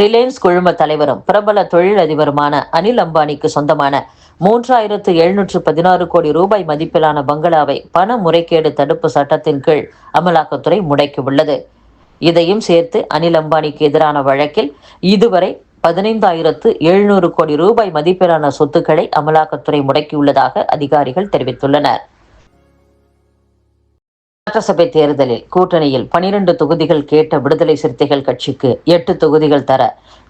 Reliance குழும தலைவரும் பிரபல தொழிலதிபருமான அனில் அம்பானிக்கு சொந்தமான 3716 கோடி ரூபாய் மதிப்பிலான பங்களாவை பண முறைகேடு தடுப்பு சட்டத்தின் கீழ் அமலாக்கத்துறை முடக்கியுள்ளது. இதையும் சேர்த்து அனில் அம்பானிக்கு எதிரான வழக்கில் இதுவரை 15,700 கோடி ரூபாய் மதிப்பிலான சொத்துக்களை அமலாக்கத்துறை முடக்கியுள்ளதாக அதிகாரிகள் தெரிவித்துள்ளனர். சட்டசபை தேர்தலில் கூட்டணியில் 12 தொகுதிகள் கேட்ட விடுதலை சிறுத்தைகள் கட்சிக்கு 8 தொகுதிகள் தர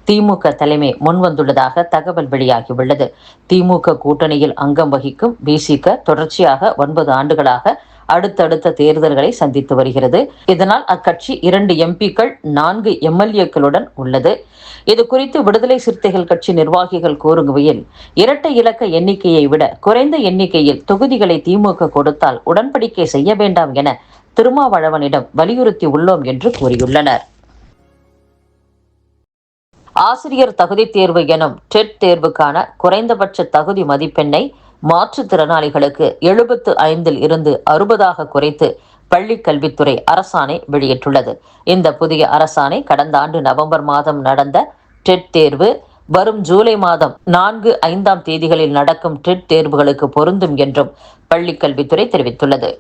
திமுக தலைமை முன்வந்துள்ளதாக தகவல் வெளியாகியுள்ளது. திமுக கூட்டணியில் அங்கம் வகிக்கும் விசிக தொடர்ச்சியாக 9 ஆண்டுகளாக அடுத்தடுத்த தேர்தல்களை சந்தித்து வருகிறது. இதனால் அக்கட்சி 2 எம்பிக்கள் 4 எம்எல்ஏக்களுடன் உள்ளது. இது குறித்து விடுதலை சிறுத்தைகள் கட்சி நிர்வாகிகள் கூறுகையில், இரட்டை இலக்க எண்ணிக்கையை விட குறைந்த எண்ணிக்கையில் தொகுதிகளை திமுக கொடுத்தால் உடன்படிக்கை செய்ய வேண்டாம் என திருமாவளவனிடம் வலியுறுத்தி உள்ளோம் என்று கூறியுள்ளனர். ஆசிரியர் தகுதி தேர்வு எனும் டெட் தேர்வுக்கான குறைந்தபட்ச தகுதி மதிப்பெண்ணை மாற்றுத்திறனாளிகளுக்கு 75 இருந்து 60 குறைத்து பள்ளிக் கல்வித்துறை அரசாணை வெளியிட்டுள்ளது. இந்த புதிய அரசாணை கடந்த ஆண்டு நவம்பர் மாதம் நடந்த டெட் தேர்வு, வரும் ஜூலை மாதம் 4, 5 தேதிகளில் நடக்கும் டெட் தேர்வுகளுக்கு பொருந்தும் என்றும் பள்ளிக் கல்வித்துறை தெரிவித்துள்ளது.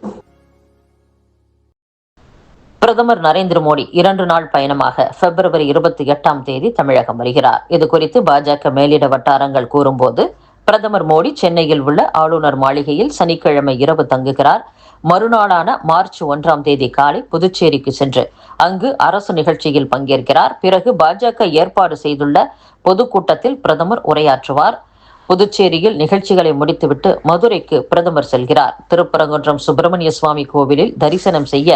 பிரதமர் நரேந்திர மோடி 2 நாள் பயணமாக பிப்ரவரி 28 தேதி தமிழகம் வருகிறார். இதுகுறித்து பாஜக மேலிட வட்டாரங்கள் கூறும்போது, பிரதமர் மோடி சென்னையில் உள்ள ஆளுநர் மாளிகையில் சனிக்கிழமை இரவு தங்குகிறார். மறுநாளான மார்ச் 1 தேதி காலை புதுச்சேரிக்கு சென்று அங்கு அரசு நிகழ்ச்சியில் பங்கேற்கிறார். பிறகு பாஜக ஏற்பாடு செய்துள்ள பொதுக்கூட்டத்தில் பிரதமர் உரையாற்றுவார். புதுச்சேரியில் நிகழ்ச்சிகளை முடித்துவிட்டு மதுரைக்கு பிரதமர் செல்கிறார். திருப்பரங்குன்றம் சுப்பிரமணிய சுவாமி கோவிலில் தரிசனம் செய்ய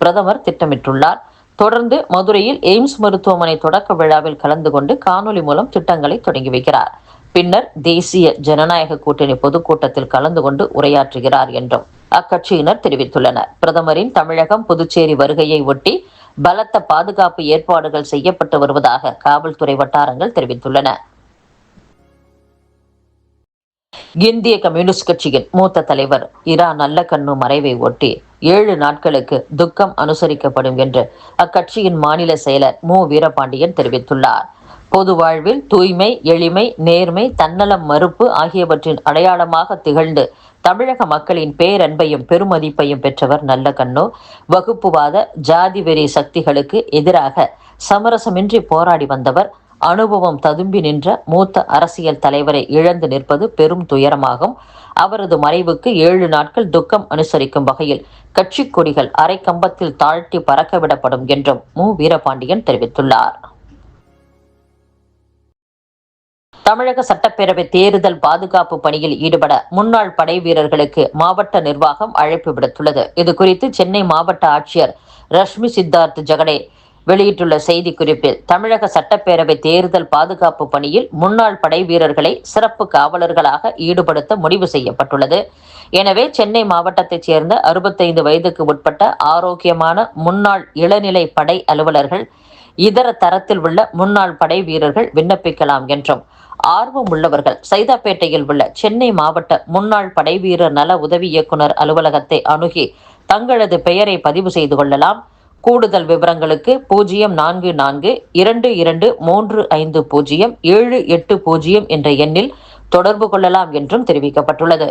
பிரதமர் திட்டமிட்டுள்ளார். தொடர்ந்து மதுரையில் எய்ம்ஸ் மருத்துவமனை தொடக்க விழாவில் கலந்து கொண்டு காணொலி மூலம் திட்டங்களை தொடங்கி வைக்கிறார். பின்னர் தேசிய ஜனநாயக கூட்டணி பொதுக்கூட்டத்தில் கலந்து கொண்டு உரையாற்றுகிறார் என்றும் அக்கட்சியினர் தெரிவித்துள்ளனர். பிரதமரின் தமிழகம் புதுச்சேரி வருகையை ஒட்டி பலத்த பாதுகாப்பு ஏற்பாடுகள் செய்யப்பட்டு வருவதாக காவல்துறை வட்டாரங்கள் தெரிவித்துள்ளன. இந்திய கம்யூனிஸ்ட் கட்சியின் மூத்த தலைவர் இரா நல்லக்கண்ணு மறைவை ஒட்டி 7 நாட்களுக்கு துக்கம் அனுசரிக்கப்படும் என்று அக்கட்சியின் மாநில செயலர் மு. வீரபாண்டியன் தெரிவித்துள்ளார். பொது வாழ்வில் தூய்மை, எளிமை, நேர்மை, தன்னலம் மறுப்பு ஆகியவற்றின் அடையாளமாக திகழ்ந்து தமிழக மக்களின் பேரன்பையும் பெருமதிப்பையும் பெற்றவர் நல்லக்கண்ணு. வகுப்புவாத ஜாதி வெறி சக்திகளுக்கு எதிராக சமரசமின்றி போராடி வந்தவர். அனுபவம் ததும்பி நின்ற மூத்த அரசியல் தலைவரை இழந்து நிற்பது பெரும் துயரமாகும். அவரது மறைவுக்கு 7 நாட்கள் துக்கம் அனுசரிக்கும் வகையில் கட்சி கொடிகள் அரை கம்பத்தில் தாழ்த்தி பறக்கவிடப்படும் என்றும் மு. வீரபாண்டியன் தெரிவித்துள்ளார். தமிழக சட்டப்பேரவை தேர்தல் பாதுகாப்பு பணியில் ஈடுபட முன்னாள் படை வீரர்களுக்கு மாவட்ட நிர்வாகம் அழைப்பு விடுத்துள்ளது. இதுகுறித்து சென்னை மாவட்ட ஆட்சியர் ரஷ்மி சித்தார்த் ஜெகடே வெளியிட்டுள்ள செய்திக்குறிப்பில், தமிழக சட்டப்பேரவை தேர்தல் பாதுகாப்பு பணியில் முன்னாள் படை வீரர்களை சிறப்பு காவலர்களாக ஈடுபடுத்த முடிவு செய்யப்பட்டுள்ளது. எனவே சென்னை மாவட்டத்தைச் சேர்ந்த 65 வயதுக்கு உட்பட்ட ஆரோக்கியமான முன்னாள் இளநிலை படை அலுவலர்கள், இதர தரத்தில் உள்ள முன்னாள் படை வீரர்கள் விண்ணப்பிக்கலாம் என்றும், ஆர்வம் உள்ளவர்கள் சைதாப்பேட்டையில் உள்ள சென்னை மாவட்ட முன்னாள் படைவீரர் நல உதவி இயக்குனர் அலுவலகத்தை அணுகி தங்களது பெயரை பதிவு செய்து கொள்ளலாம். கூடுதல் விவரங்களுக்கு 0442235078 என்ற எண்ணில் தொடர்பு கொள்ளலாம் என்றும் தெரிவிக்கப்பட்டுள்ளது.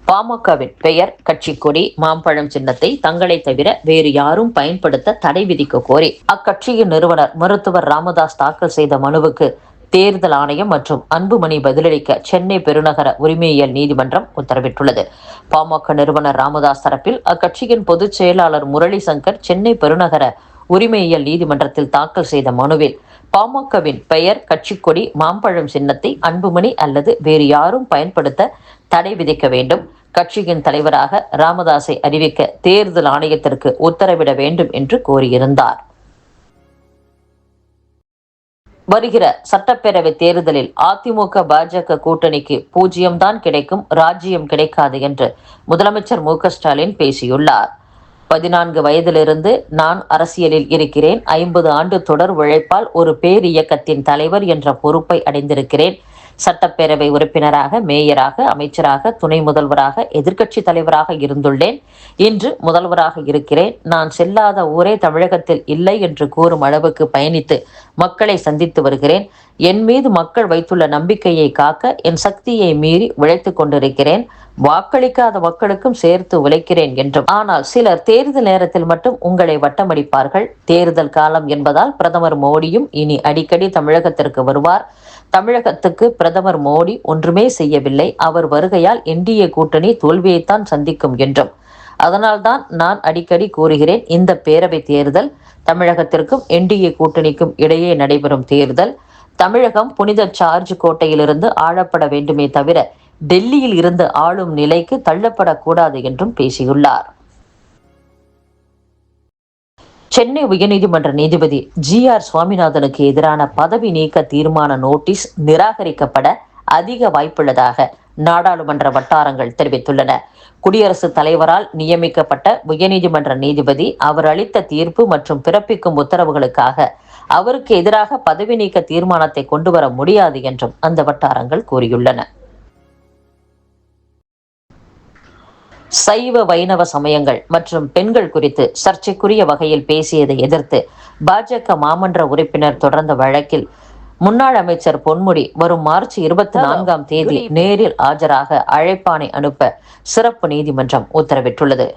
பாமகவின் பெயர், கட்சி கொடி, மாம்பழம் சின்னத்தை தங்களை தவிர வேறு யாரும் பயன்படுத்த தடை விதிக்க கோரி அக்கட்சியின் நிறுவனர் மருத்துவர் ராமதாஸ் தாக்கல் செய்த மனுவுக்கு தேர்தல் ஆணையம் மற்றும் அன்புமணி பதிலளிக்க சென்னை பெருநகர உரிமையியல் நீதிமன்றம் உத்தரவிட்டுள்ளது. பாமக நிறுவனர் ராமதாஸ் தரப்பில் அக்கட்சியின் பொதுச் செயலாளர் முரளி சங்கர் சென்னை பெருநகர உரிமையியல் நீதிமன்றத்தில் தாக்கல் செய்த மனுவில் பாமகவின் பெயர், கட்சிக்கொடி, மாம்பழம் சின்னத்தை அன்புமணி அல்லது வேறு யாரும் பயன்படுத்த தடை விதிக்க வேண்டும், கட்சியின் தலைவராக ராமதாஸை அறிவிக்க தேர்தல் ஆணையத்திற்கு உத்தரவிட வேண்டும் என்று கோரியிருந்தார். வருகிற சட்டப்பேரவை தேர்தலில் அதிமுக பாஜக கூட்டணிக்கு 0 தான் கிடைக்கும், ராஜ்யம் கிடைக்காது என்று முதலமைச்சர் மு. ஸ்டாலின் பேசியுள்ளார். 14 வயதிலிருந்து நான் அரசியலில் இருக்கிறேன். 50 ஆண்டு தொடர் உழைப்பால் ஒரு பேரியக்கத்தின் தலைவர் என்ற பொறுப்பை அடைந்திருக்கிறேன். சட்டப்பேரவை உறுப்பினராக, மேயராக, அமைச்சராக, துணை முதல்வராக, எதிர்க்கட்சி தலைவராக இருந்துள்ளேன். இன்று முதல்வராக இருக்கிறேன். நான் செல்லாத ஊரே தமிழகத்தில் இல்லை என்று கூறும் அளவுக்கு பயணித்து மக்களை சந்தித்து வருகிறேன். என் மீது மக்கள் வைத்துள்ள நம்பிக்கையை காக்க என் சக்தியை மீறி உழைத்துக் கொண்டிருக்கிறேன். வாக்களிக்காத மக்களுக்கும் சேர்த்து உழைக்கிறேன் என்றும். ஆனால் சிலர் தேர்தல் நேரத்தில் மட்டும் உங்களை வட்டமடிப்பார்கள். தேர்தல் காலம் என்பதால் பிரதமர் மோடியும் இனி அடிக்கடி தமிழகத்திற்கு வருவார். தமிழகத்துக்கு பிரதமர் மோடி ஒன்றுமே செய்யவில்லை. அவர் வருகையால் என்டிஏ கூட்டணி தோல்வியைத்தான் சந்திக்கும் என்றும். அதனால்தான் நான் அடிக்கடி கூறுகிறேன், இந்த பேரவை தேர்தல் தமிழகத்திற்கும் என்டிஏ கூட்டணிக்கும் இடையே நடைபெறும் தேர்தல். தமிழகம் புனித சார்ஜ் கோட்டையிலிருந்து ஆளப்பட வேண்டுமே தவிர டெல்லியில் இருந்து ஆளும் நிலைக்கு தள்ளப்படக்கூடாது என்றும் பேசியுள்ளார். சென்னை உயர்நீதிமன்ற நீதிபதி GR சுவாமிநாதனுக்கு எதிரான பதவி நீக்க தீர்மான நோட்டீஸ் நிராகரிக்கப்பட அதிக வாய்ப்புள்ளதாக நாடாளுமன்ற வட்டாரங்கள் தெரிவித்துள்ளன. குடியரசுத் தலைவரால் நியமிக்கப்பட்ட உயர்நீதிமன்ற நீதிபதி அவர் அளித்த தீர்ப்பு மற்றும் பிறப்பிக்கும் உத்தரவுகளுக்காக அவருக்கு எதிராக பதவி நீக்க தீர்மானத்தை கொண்டு வர முடியாது என்றும் அந்த வட்டாரங்கள் கூறியுள்ளன. சைவ வைணவ சமயங்கள் மற்றும் பெண்கள் குறித்து சர்ச்சைக்குரிய வகையில் பேசியதை எதிர்த்து பாஜக மாமன்ற உறுப்பினர் தொடர்ந்த வழக்கில் முன்னாள் அமைச்சர் பொன்முடி வரும் மார்ச் 24 நேரில் ஆஜராக அழைப்பாணை அனுப்ப சிறப்பு நீதிமன்றம் உத்தரவிட்டுள்ளது.